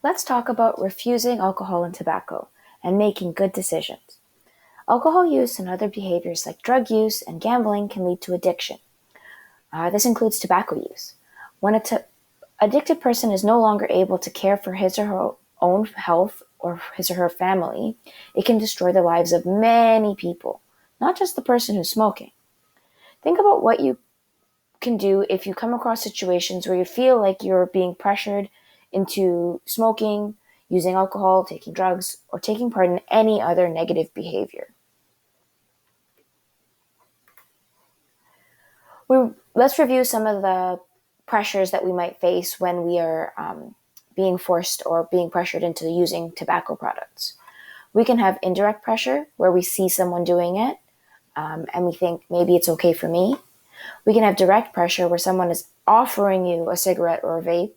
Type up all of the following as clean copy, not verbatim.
Let's talk about refusing alcohol and tobacco and making good decisions. Alcohol use and other behaviors like drug use and gambling can lead to addiction. This includes tobacco use. When an addicted person is no longer able to care for his or her own health or his or her family, it can destroy the lives of many people, not just the person who's smoking. Think about what you can do if you come across situations where you feel like you're being pressured into smoking, using alcohol, taking drugs, or taking part in any other negative behavior. Let's review some of the pressures that we might face when we are being forced or being pressured into using tobacco products. We can have indirect pressure where we see someone doing it and we think maybe it's okay for me. We can have direct pressure where someone is offering you a cigarette or a vape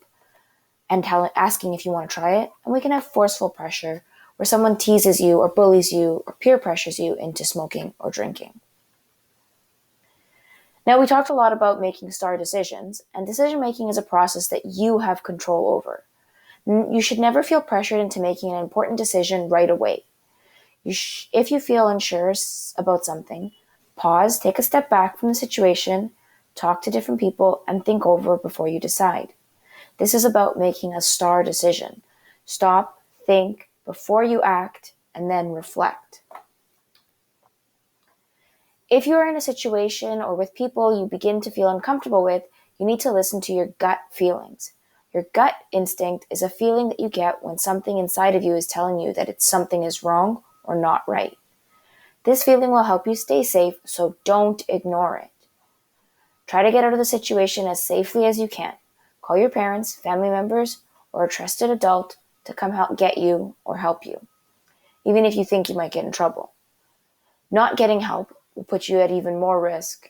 and asking if you want to try it. And we can have forceful pressure where someone teases you or bullies you or peer pressures you into smoking or drinking. Now, we talked a lot about making star decisions, and decision making is a process that you have control over. You should never feel pressured into making an important decision right away. If you feel unsure about something, pause, take a step back from the situation, talk to different people, and think over before you decide. This is about making a star decision. Stop, think, before you act, and then reflect. If you are in a situation or with people you begin to feel uncomfortable with, you need to listen to your gut feelings. Your gut instinct is a feeling that you get when something inside of you is telling you that something is wrong or not right. This feeling will help you stay safe, so don't ignore it. Try to get out of the situation as safely as you can. Call your parents, family members, or a trusted adult to come help get you or help you, even if you think you might get in trouble. Not getting help will put you at even more risk.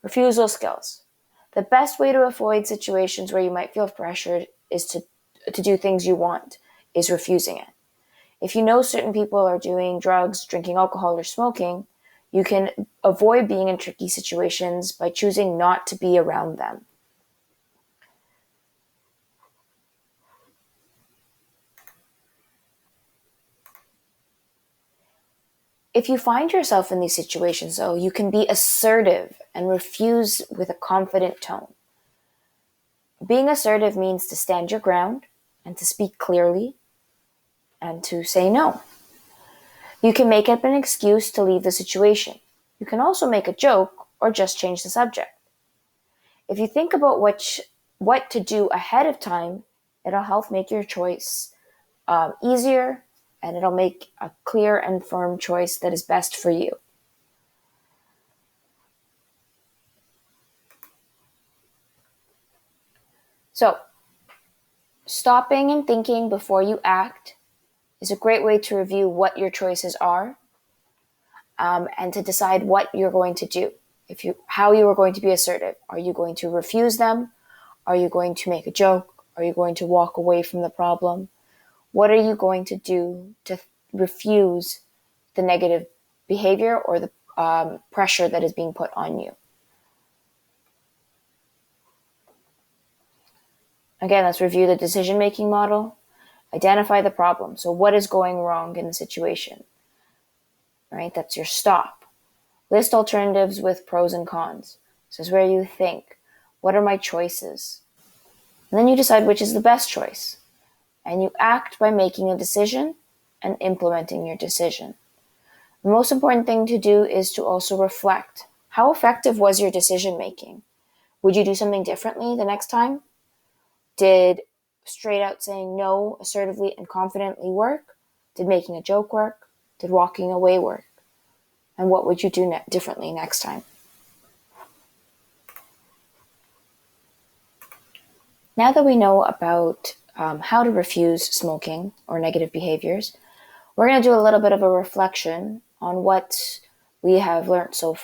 Refusal skills. The best way to avoid situations where you might feel pressured is to do things you want, is refusing it. If you know certain people are doing drugs, drinking alcohol, or smoking, you can avoid being in tricky situations by choosing not to be around them. If you find yourself in these situations, though, you can be assertive and refuse with a confident tone. Being assertive means to stand your ground and to speak clearly and to say no. You can make up an excuse to leave the situation. You can also make a joke or just change the subject. If you think about what to do ahead of time, it'll help make your choice easier, and it'll make a clear and firm choice that is best for you. So, stopping and thinking before you act is a great way to review what your choices are and to decide what you're going to do. How you are going to be assertive. Are you going to refuse them? Are you going to make a joke? Are you going to walk away from the problem? What are you going to do to refuse the negative behavior or the pressure that is being put on you? Again, let's review the decision-making model. Identify the problem. So what is going wrong in the situation? Right? That's your stop. List alternatives with pros and cons. This is where you think, what are my choices? And then you decide which is the best choice. And you act by making a decision and implementing your decision. The most important thing to do is to also reflect. How effective was your decision making? Would you do something differently the next time? Did straight out saying no assertively and confidently work? Did making a joke work? Did walking away work? And what would you do differently next time? Now that we know about how to refuse smoking or negative behaviors, we're going to do a little bit of a reflection on what we have learned so